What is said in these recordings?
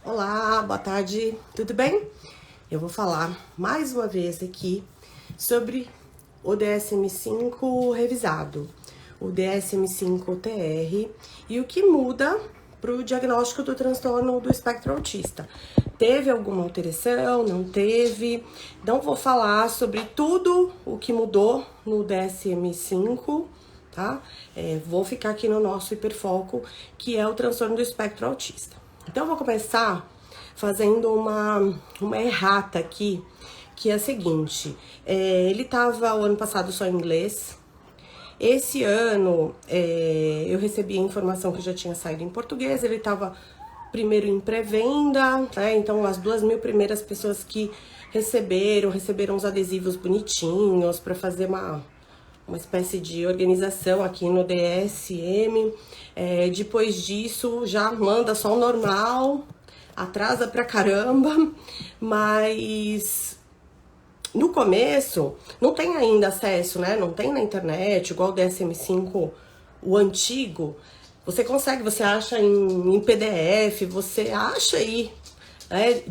Olá, boa tarde, tudo bem? Eu vou falar mais uma vez aqui sobre o DSM-5 revisado, o DSM-5-TR e o que muda para o diagnóstico do transtorno do espectro autista. Teve alguma alteração? Não teve? Então vou falar sobre tudo o que mudou no DSM-5, tá? Vou ficar aqui no nosso hiperfoco, que é o transtorno do espectro autista. Então, eu vou começar fazendo uma errata aqui, que é a seguinte. Ele tava o ano passado só em inglês. Esse ano, eu recebi a informação que já tinha saído em português. Ele tava primeiro em pré-venda, né? Então, as 2.000 primeiras pessoas que receberam os adesivos bonitinhos para fazer uma espécie de organização aqui no DSM. Depois disso, já manda só o normal, atrasa pra caramba, mas no começo não tem ainda acesso, né? Não tem na internet, igual o DSM-5, o antigo. Você consegue, você acha em PDF, você acha aí, né?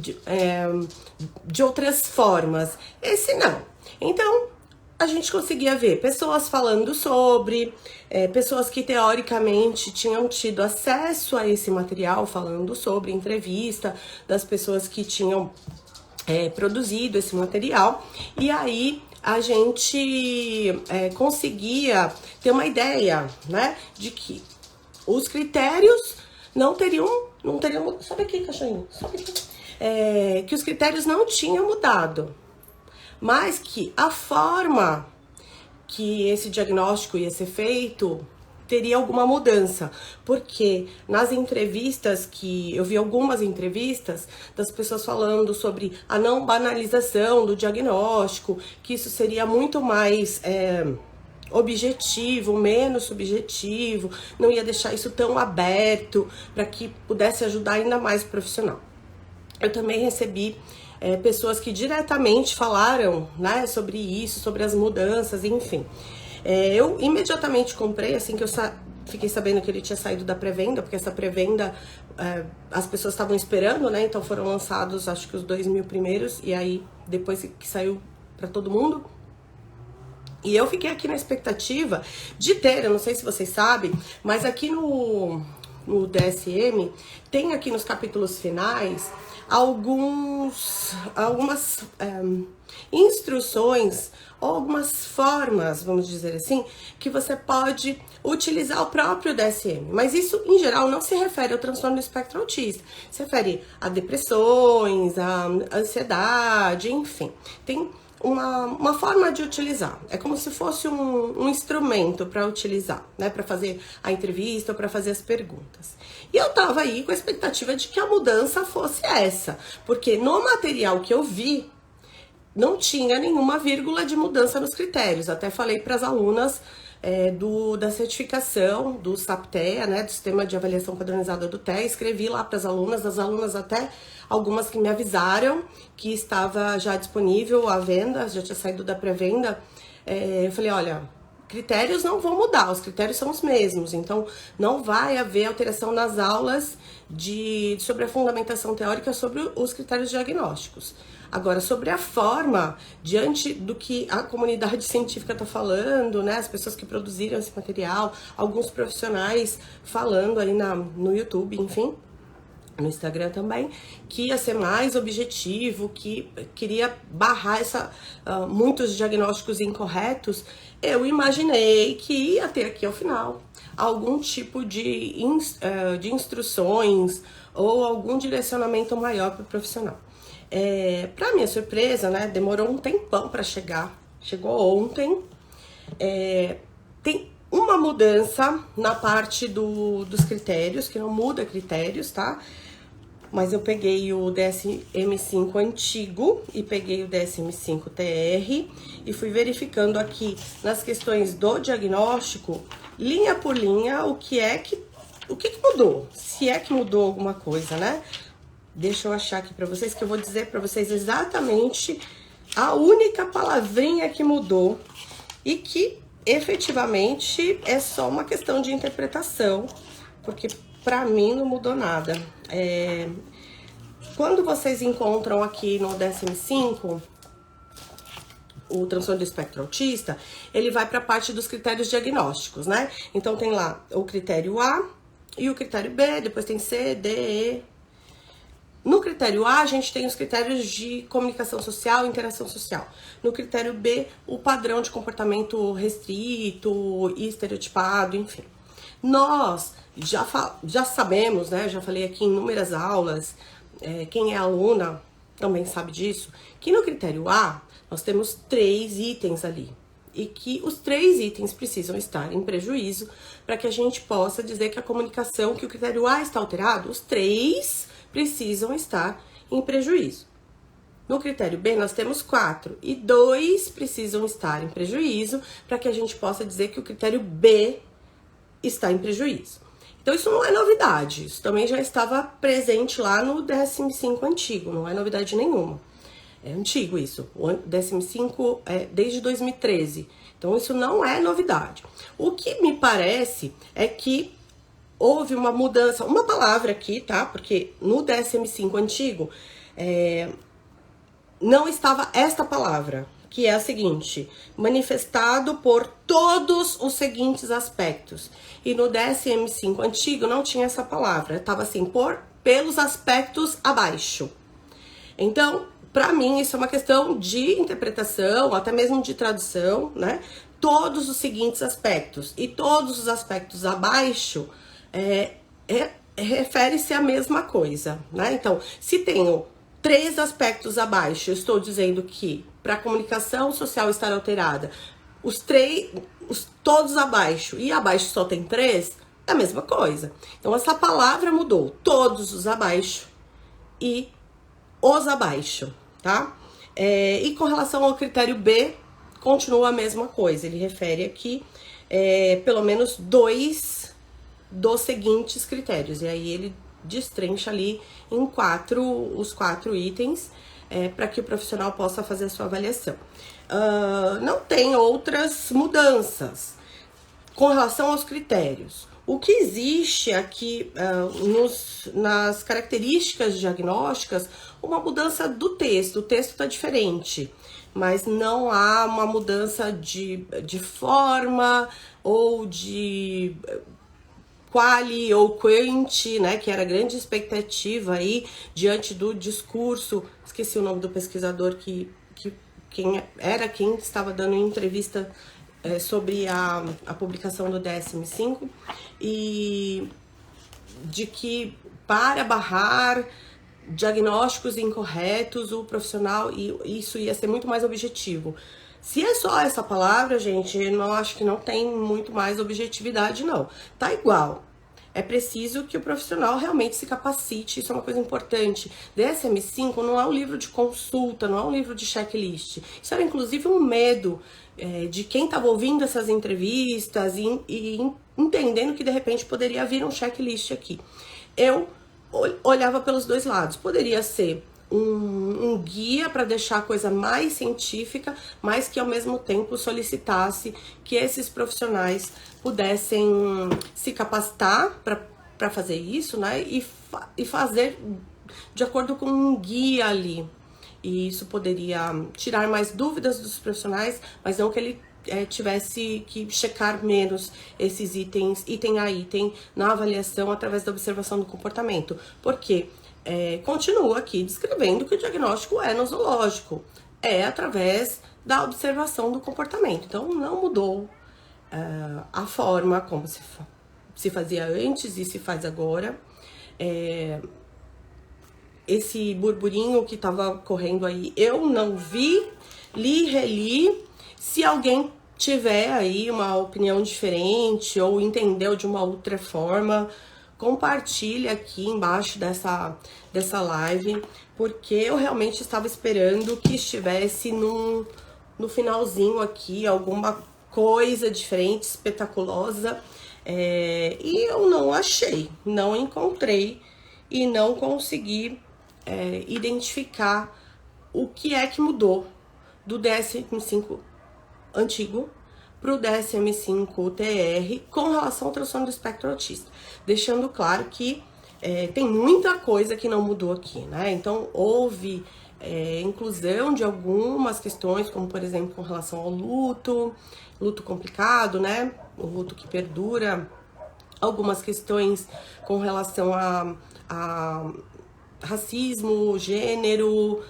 De outras formas. Esse não. Então, a gente conseguia ver pessoas falando sobre, pessoas que teoricamente tinham tido acesso a esse material, falando sobre entrevista das pessoas que tinham produzido esse material, e aí a gente conseguia ter uma ideia, né, de que os critérios não teriam, sobe aqui, cachorrinho, sobe aqui, que os critérios não tinham mudado, mas que a forma que esse diagnóstico ia ser feito teria alguma mudança, porque nas entrevistas que eu vi algumas entrevistas das pessoas falando sobre a não banalização do diagnóstico, que isso seria muito mais objetivo, menos subjetivo, não ia deixar isso tão aberto para que pudesse ajudar ainda mais o profissional. Eu também recebi pessoas que diretamente falaram, né, sobre isso, sobre as mudanças, enfim. Eu imediatamente comprei, assim que eu fiquei sabendo que ele tinha saído da pré-venda, porque essa pré-venda as pessoas estavam esperando, né, então foram lançados acho que os 2.000 primeiros, e aí depois que saiu para todo mundo. E eu fiquei aqui na expectativa de ter, eu não sei se vocês sabem, mas aqui no DSM tem aqui nos capítulos finais algumas instruções ou algumas formas, vamos dizer assim, que você pode utilizar o próprio DSM. Mas isso, em geral, não se refere ao transtorno do espectro autista. Se refere a depressões, a ansiedade, enfim. Tem uma forma de utilizar. É como se fosse um instrumento para utilizar, né? Para fazer a entrevista ou para fazer as perguntas. E eu tava aí com a expectativa de que a mudança fosse essa, porque no material que eu vi, não tinha nenhuma vírgula de mudança nos critérios. Até falei para as alunas da certificação do SAPTEA, né, do Sistema de Avaliação Padronizada do TEA, escrevi lá para as alunas até algumas que me avisaram que estava já disponível à venda, já tinha saído da pré-venda. Eu falei, olha, critérios não vão mudar, os critérios são os mesmos, então não vai haver alteração nas aulas sobre a fundamentação teórica sobre os critérios diagnósticos. Agora, sobre a forma, diante do que a comunidade científica está falando, né, as pessoas que produziram esse material, alguns profissionais falando aí no YouTube, enfim, no Instagram também, que ia ser mais objetivo, que queria barrar muitos diagnósticos incorretos, eu imaginei que ia ter aqui ao final algum tipo de instruções ou algum direcionamento maior para o profissional. Para minha surpresa, né, demorou um tempão para chegar, chegou ontem. Tem uma mudança na parte dos critérios, que não muda critérios, tá? Mas eu peguei o DSM-5 antigo e peguei o DSM-5-TR e fui verificando aqui nas questões do diagnóstico, linha por linha, o que mudou, se é que mudou alguma coisa, né? Deixa eu achar aqui pra vocês, que eu vou dizer pra vocês exatamente a única palavrinha que mudou e que efetivamente é só uma questão de interpretação, porque pra mim não mudou nada. Quando vocês encontram aqui no DSM-5, o transtorno do espectro autista, ele vai para a parte dos critérios diagnósticos, né? Então tem lá o critério A e o critério B, depois tem C, D, E. No critério A, a gente tem os critérios de comunicação social e interação social. No critério B, o padrão de comportamento restrito e estereotipado, enfim. Nós já sabemos, né? Já falei aqui em inúmeras aulas, quem é aluna também sabe disso, que no critério A, nós temos 3 itens ali. E que os 3 itens precisam estar em prejuízo para que a gente possa dizer que a comunicação, que o critério A está alterado, os 3 precisam estar em prejuízo. No critério B, nós temos 4 e 2 precisam estar em prejuízo para que a gente possa dizer que o critério B está em prejuízo. Então, isso não é novidade, isso também já estava presente lá no DSM-5 antigo, não é novidade nenhuma. É antigo isso, o DSM-5 é desde 2013, então isso não é novidade. O que me parece é que houve uma mudança, uma palavra aqui, tá? Porque no DSM-5 antigo não estava esta palavra, que é a seguinte: manifestado por todos os seguintes aspectos. E no DSM-5 antigo não tinha essa palavra, estava assim, pelos aspectos abaixo. Então, para mim, isso é uma questão de interpretação, até mesmo de tradução, né? Todos os seguintes aspectos. E todos os aspectos abaixo refere-se à mesma coisa, né? Então, se tenho 3 aspectos abaixo, eu estou dizendo que para a comunicação social estar alterada, todos abaixo e abaixo só tem 3, é a mesma coisa. Então, essa palavra mudou. Todos os abaixo e os abaixo, tá? E com relação ao critério B, continua a mesma coisa. Ele refere aqui pelo menos 2 dos seguintes critérios. E aí ele destrincha ali em os 4 itens para que o profissional possa fazer a sua avaliação. Não tem outras mudanças com relação aos critérios. O que existe aqui nas características diagnósticas, uma mudança do texto. O texto está diferente, mas não há uma mudança de forma ou de quali ou quanti, né, que era a grande expectativa aí diante do discurso. Esqueci o nome do pesquisador quem estava dando entrevista sobre a publicação do DSM-5, e de que para barrar diagnósticos incorretos, o profissional, e isso ia ser muito mais objetivo. Se é só essa palavra, gente, eu acho que não tem muito mais objetividade, não. Tá igual. É preciso que o profissional realmente se capacite, isso é uma coisa importante. DSM-5 não é um livro de consulta, não é um livro de checklist. Isso era inclusive um medo de quem estava ouvindo essas entrevistas e entendendo que de repente poderia vir um checklist aqui. Eu olhava pelos 2 lados. Poderia ser um guia para deixar a coisa mais científica, mas que ao mesmo tempo solicitasse que esses profissionais pudessem se capacitar para fazer isso, né? E fazer de acordo com um guia ali. E isso poderia tirar mais dúvidas dos profissionais, mas não que ele tivesse que checar menos esses itens, item a item, na avaliação através da observação do comportamento. Porque continua aqui descrevendo que o diagnóstico é nosológico, através da observação do comportamento. Então, não mudou a forma como se fazia antes e se faz agora. Esse burburinho que estava correndo aí, eu não vi, reli. Se alguém tiver aí uma opinião diferente ou entendeu de uma outra forma, compartilhe aqui embaixo dessa live, porque eu realmente estava esperando que estivesse no finalzinho aqui alguma coisa diferente, espetaculosa, e eu não achei, não encontrei e não consegui identificar o que é que mudou do DSM-5 antigo para o DSM-5 TR com relação ao transtorno do espectro autista. Deixando claro que tem muita coisa que não mudou aqui, né? Então, houve inclusão de algumas questões, como, por exemplo, com relação ao luto complicado, né? O luto que perdura, algumas questões com relação a racismo, gênero,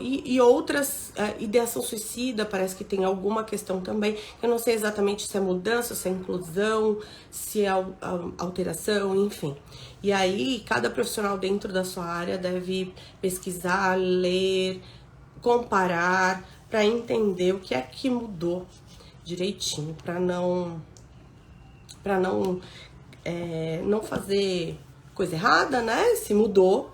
e outras, ideação suicida, parece que tem alguma questão também. Eu não sei exatamente se é mudança, se é inclusão, se é alteração, enfim. E aí, cada profissional dentro da sua área deve pesquisar, ler, comparar, para entender o que é que mudou direitinho, para não fazer coisa errada, né? Se mudou,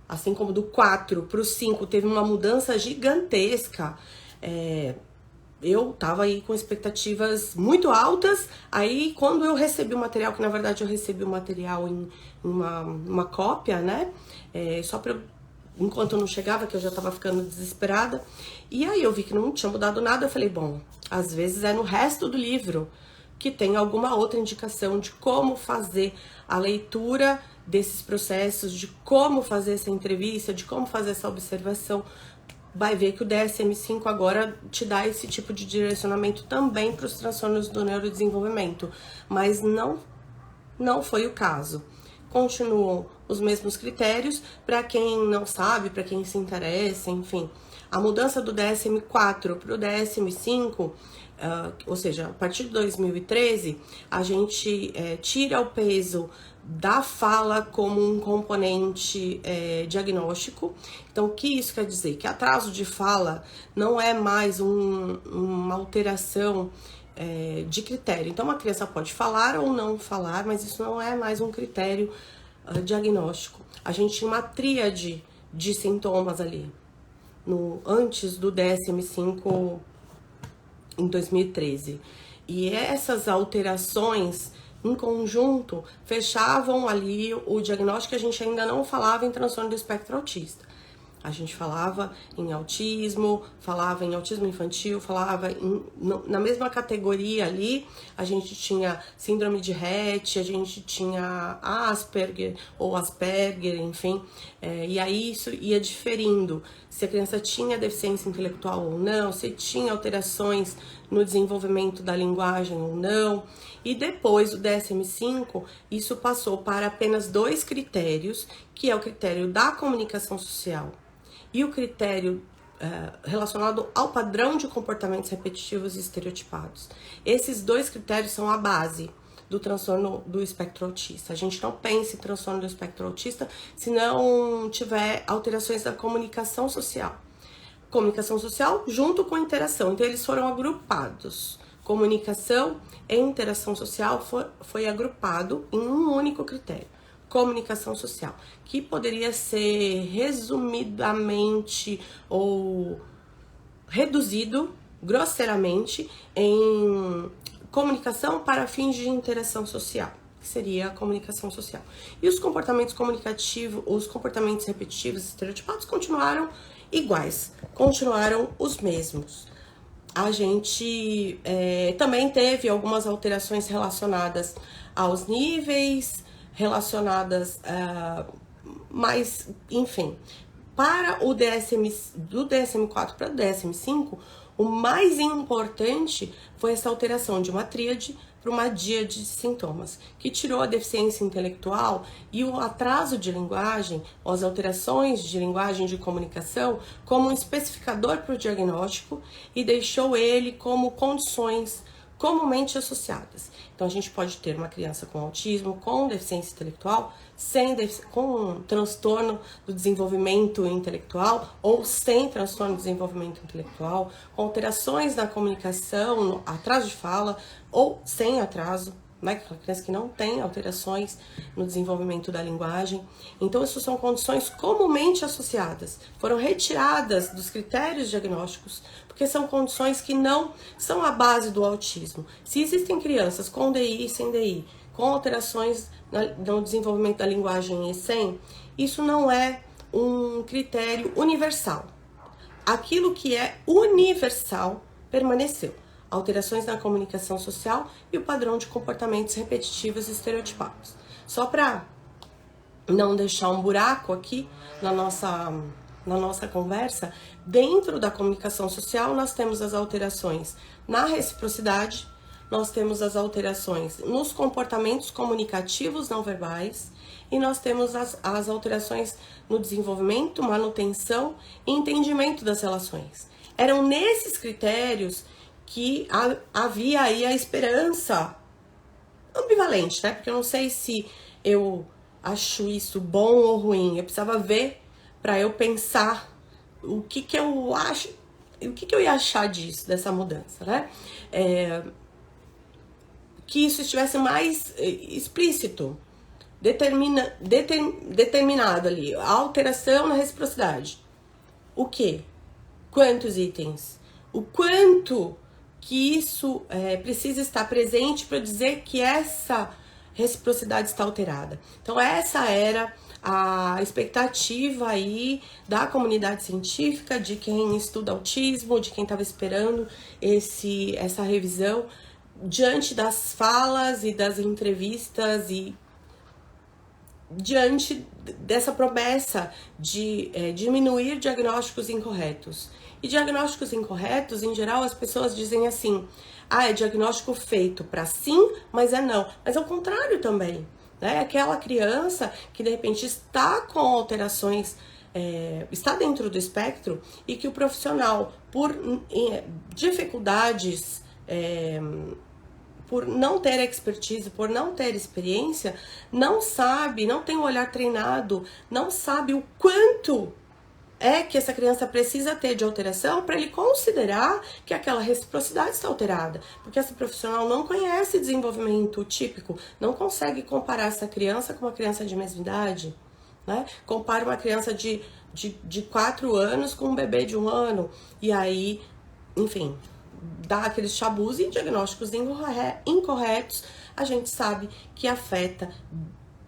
assim como do 4 para o 5 teve uma mudança gigantesca. Eu tava aí com expectativas muito altas. Aí, quando eu recebi o material, que na verdade eu recebi o material em uma cópia, né? Só pra enquanto não chegava, que eu já tava ficando desesperada. E aí eu vi que não tinha mudado nada. Eu falei, bom, às vezes é no resto do livro que tem alguma outra indicação de como fazer a leitura desses processos, de como fazer essa entrevista, de como fazer essa observação. Vai ver que o DSM-5 agora te dá esse tipo de direcionamento também para os transtornos do neurodesenvolvimento, mas não foi o caso. Continuam os mesmos critérios. Para quem não sabe, para quem se interessa, enfim, a mudança do DSM-4 para o DSM-5, ou seja, a partir de 2013, a gente tira o peso da fala como um componente diagnóstico. Então, o que isso quer dizer? Que atraso de fala não é mais uma alteração de critério. Então, uma criança pode falar ou não falar, mas isso não é mais um critério diagnóstico. A gente tinha uma tríade de sintomas ali, antes do DSM-5 em 2013. E essas alterações em conjunto fechavam ali o diagnóstico. Que a gente ainda não falava em transtorno do espectro autista. A gente falava em autismo infantil, falava na mesma categoria ali. A gente tinha síndrome de Rett, a gente tinha Asperger ou Asperger, enfim. E aí isso ia diferindo. Se a criança tinha deficiência intelectual ou não, se tinha alterações no desenvolvimento da linguagem ou não. E depois do DSM-5, isso passou para apenas 2 critérios, que é o critério da comunicação social e o critério relacionado ao padrão de comportamentos repetitivos e estereotipados. Esses 2 critérios são a base do transtorno do espectro autista. A gente não pensa em transtorno do espectro autista se não tiver alterações da comunicação social. Comunicação social junto com interação. Então, eles foram agrupados. Comunicação e interação social foi agrupado em um único critério. Comunicação social, que poderia ser resumidamente ou reduzido grosseiramente em comunicação para fins de interação social, que seria a comunicação social. E os comportamentos comunicativos, os comportamentos repetitivos e estereotipados continuaram iguais, continuaram os mesmos. A gente também teve algumas alterações relacionadas aos níveis, relacionadas, mas, enfim, para o do DSM-4 para o DSM-5, o mais importante foi essa alteração de uma tríade para uma díade de sintomas, que tirou a deficiência intelectual e o atraso de linguagem, ou as alterações de linguagem de comunicação, como um especificador para o diagnóstico e deixou ele como condições comumente associadas. Então, a gente pode ter uma criança com autismo, com deficiência intelectual, com transtorno do desenvolvimento intelectual ou sem transtorno do desenvolvimento intelectual, com alterações na comunicação, atraso de fala ou sem atraso, né? Aquela criança que não tem alterações no desenvolvimento da linguagem. Então, essas são condições comumente associadas, foram retiradas dos critérios diagnósticos, porque são condições que não são a base do autismo. Se existem crianças com DI e sem DI, com alterações no desenvolvimento da linguagem e sem, isso não é um critério universal. Aquilo que é universal permaneceu. Alterações na comunicação social e o padrão de comportamentos repetitivos e estereotipados. Só para não deixar um buraco aqui na nossa conversa, dentro da comunicação social nós temos as alterações na reciprocidade, nós temos as alterações nos comportamentos comunicativos não verbais e nós temos as alterações no desenvolvimento, manutenção e entendimento das relações. Eram nesses critérios que havia aí a esperança ambivalente, né? Porque eu não sei se eu acho isso bom ou ruim. Eu precisava ver para eu pensar o que eu acho, o que eu ia achar disso, dessa mudança, né? Que isso estivesse mais explícito, determinado ali, a alteração na reciprocidade. O que? Quantos itens? O quanto que isso precisa estar presente para dizer que essa reciprocidade está alterada. Então essa era a expectativa aí da comunidade científica, de quem estuda autismo, de quem estava esperando essa revisão, diante das falas e das entrevistas e diante dessa promessa de diminuir diagnósticos incorretos. E diagnósticos incorretos, em geral, as pessoas dizem assim: é diagnóstico feito para sim, mas é não. Mas é o contrário também, né? Aquela criança que de repente está com alterações, está dentro do espectro e que o profissional, por dificuldades, por não ter expertise, por não ter experiência, não sabe, não tem um olhar treinado, não sabe o quanto que essa criança precisa ter de alteração para ele considerar que aquela reciprocidade está alterada. Porque esse profissional não conhece desenvolvimento típico, não consegue comparar essa criança com uma criança de mesma idade, né? Compara uma criança de 4 anos com um bebê de 1 ano, e aí, enfim, dá aqueles chabus e diagnósticos incorretos, a gente sabe que afeta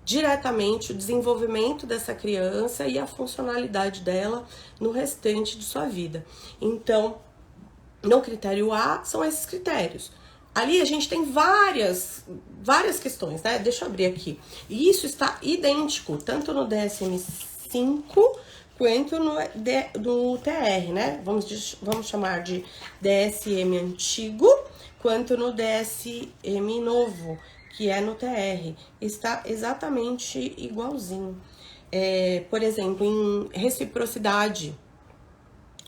diretamente o desenvolvimento dessa criança e a funcionalidade dela no restante de sua vida. Então, no critério A, são esses critérios. Ali a gente tem várias questões, né? Deixa eu abrir aqui. E isso está idêntico, tanto no DSM-5 quanto no TR, né? Vamos chamar de DSM antigo, quanto no DSM novo, que é no TR. Está exatamente igualzinho. Por exemplo, em reciprocidade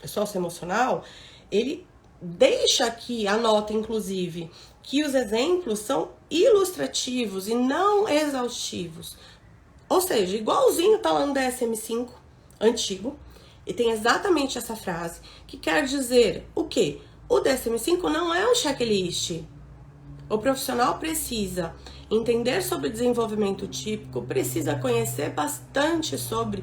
socioemocional, ele deixa aqui, anota inclusive, que os exemplos são ilustrativos e não exaustivos. Ou seja, igualzinho tá lá no DSM-5 antigo, e tem exatamente essa frase, que quer dizer o quê? O DSM-5 não é um checklist. O profissional precisa entender sobre desenvolvimento típico, precisa conhecer bastante sobre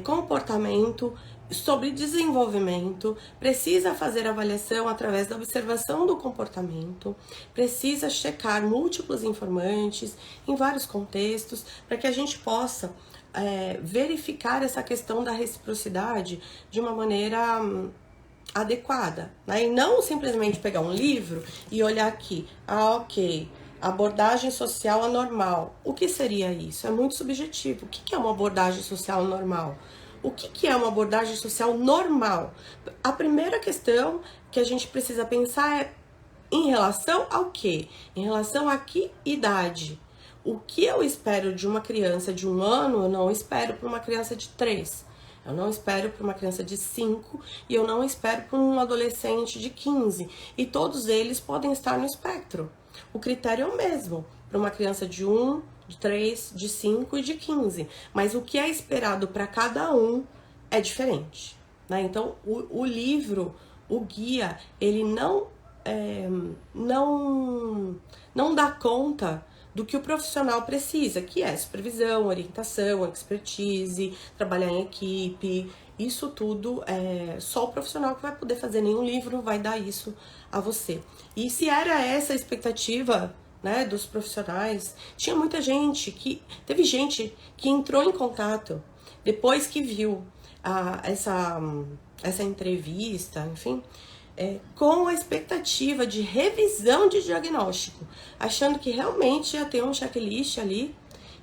comportamento, sobre desenvolvimento, precisa fazer avaliação através da observação do comportamento, precisa checar múltiplos informantes em vários contextos, para que a gente possa verificar essa questão da reciprocidade de uma maneira adequada, né? E não simplesmente pegar um livro e olhar aqui, ok, abordagem social anormal. O que seria isso? É muito subjetivo. O que é uma abordagem social normal? O que é uma abordagem social normal? A primeira questão que a gente precisa pensar é em relação ao quê? Em relação a que idade? O que eu espero de uma criança de 1 ano, eu não espero para uma criança de 3. Eu não espero para uma criança de 5 e eu não espero para um adolescente de 15. E todos eles podem estar no espectro. O critério é o mesmo para uma criança de 1, de 3, de 5 e de 15. Mas o que é esperado para cada um é diferente, né? Então, o livro, o guia, ele não dá conta do que o profissional precisa, que é supervisão, orientação, expertise, trabalhar em equipe. Isso tudo só o profissional que vai poder fazer, nenhum livro vai dar isso a você. E se era essa a expectativa, né, dos profissionais, tinha muita gente teve gente que entrou em contato depois que viu essa entrevista, enfim, com a expectativa de revisão de diagnóstico, achando que realmente ia ter um checklist ali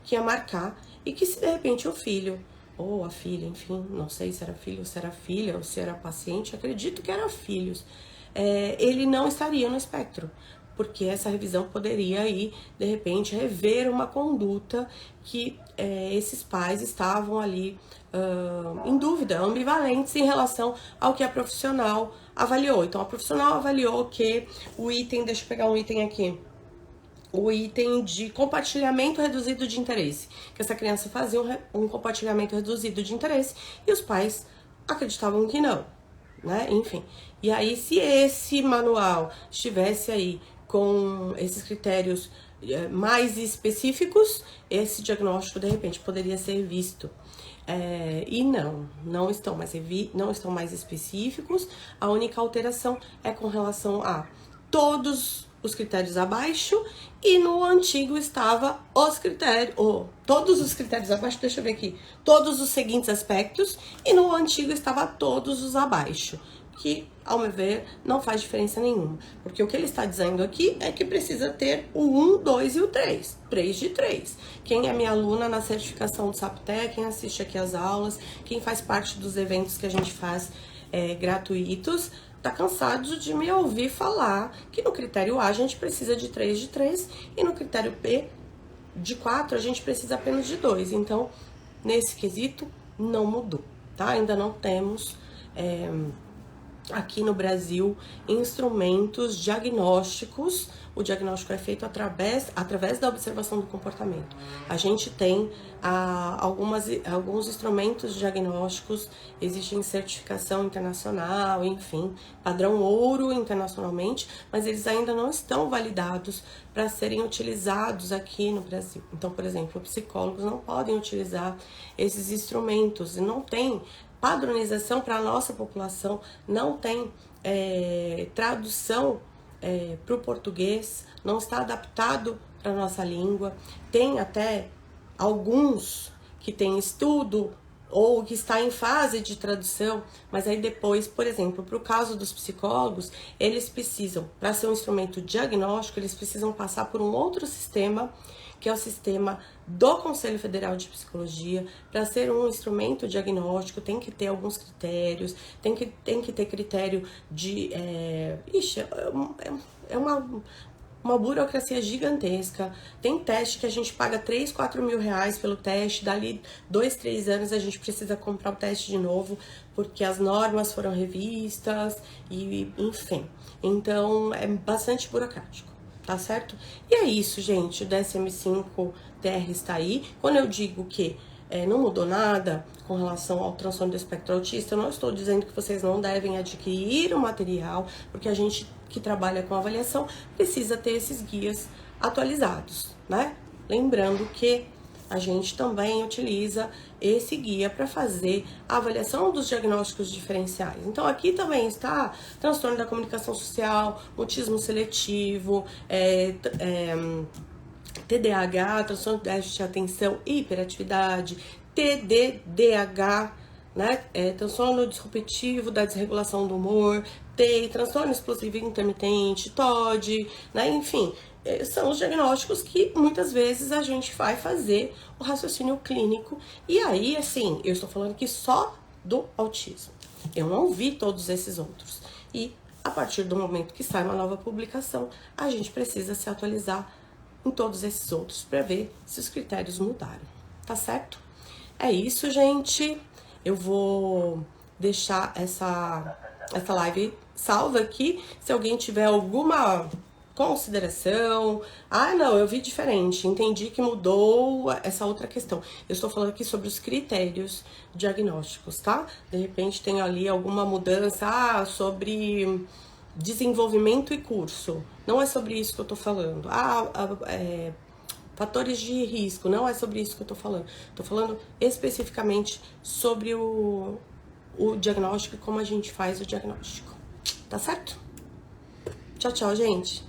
que ia marcar e que se de repente o filho ou a filha, enfim, não sei se era filho ou se era filha, ou se era paciente, acredito que era filhos, ele não estaria no espectro, porque essa revisão poderia aí, de repente, rever uma conduta que esses pais estavam ali em dúvida, ambivalentes em relação ao que a profissional avaliou. Então, a profissional avaliou que o item, deixa eu pegar um item aqui, o item de compartilhamento reduzido de interesse, que essa criança fazia um compartilhamento reduzido de interesse e os pais acreditavam que não, né? Enfim. E aí, se esse manual estivesse aí com esses critérios mais específicos, esse diagnóstico de repente poderia ser visto. E não estão mais específicos. A única alteração é com relação a todos os critérios abaixo, e no antigo estava todos os critérios abaixo, deixa eu ver aqui, todos os seguintes aspectos, e no antigo estava todos os abaixo, que, ao meu ver, não faz diferença nenhuma, porque o que ele está dizendo aqui é que precisa ter o 1, 2 e o 3, 3 de 3. Quem é minha aluna na certificação do SAPTE, quem assiste aqui as aulas, quem faz parte dos eventos que a gente faz gratuitos, tá cansado de me ouvir falar que no critério A a gente precisa de 3 de 3 e no critério B de 4 a gente precisa apenas de 2. Então, nesse quesito, não mudou, tá? Ainda não temos aqui no Brasil instrumentos diagnósticos. O diagnóstico é feito através da observação do comportamento. A gente tem alguns instrumentos diagnósticos, existe certificação internacional, enfim, padrão ouro internacionalmente, mas eles ainda não estão validados para serem utilizados aqui no Brasil. Então, por exemplo, psicólogos não podem utilizar esses instrumentos e não tem padronização para a nossa população, não tem tradução para o português, não está adaptado para a nossa língua. Tem até alguns que tem estudo ou que está em fase de tradução, mas aí depois, por exemplo, para o caso dos psicólogos, eles precisam, para ser um instrumento diagnóstico, eles precisam passar por um outro sistema, que é o sistema do Conselho Federal de Psicologia. Para ser um instrumento diagnóstico, tem que ter alguns critérios, tem que ter critério de... uma burocracia gigantesca. Tem teste que a gente paga 3, 4 mil reais pelo teste, dali 2, 3 anos a gente precisa comprar o teste de novo, porque as normas foram revistas, e enfim. Então, é bastante burocrático, tá certo? E é isso, gente, o DSM-5-TR está aí. Quando eu digo que não mudou nada com relação ao transtorno do espectro autista, eu não estou dizendo que vocês não devem adquirir o material, porque a gente que trabalha com avaliação precisa ter esses guias atualizados, né? Lembrando que a gente também utiliza esse guia para fazer a avaliação dos diagnósticos diferenciais. Então, aqui também está transtorno da comunicação social, mutismo seletivo, TDAH, transtorno de déficit de atenção e hiperatividade, TDDH, né? Transtorno disruptivo da desregulação do humor, TEI, transtorno explosivo intermitente, TOD, né? Enfim, são os diagnósticos que muitas vezes a gente vai fazer o raciocínio clínico. E aí, assim, eu estou falando aqui só do autismo. Eu não vi todos esses outros. E a partir do momento que sai uma nova publicação, a gente precisa se atualizar em todos esses outros para ver se os critérios mudaram, tá certo? É isso, gente. Eu vou deixar essa live salva aqui. Se alguém tiver alguma consideração, não, eu vi diferente, entendi que mudou essa outra questão. Eu estou falando aqui sobre os critérios diagnósticos, tá? De repente tem ali alguma mudança, sobre desenvolvimento e curso. Não é sobre isso que eu tô falando. Fatores de risco, não é sobre isso que eu tô falando. Tô falando especificamente sobre o diagnóstico e como a gente faz o diagnóstico. Tá certo? Tchau, tchau, gente.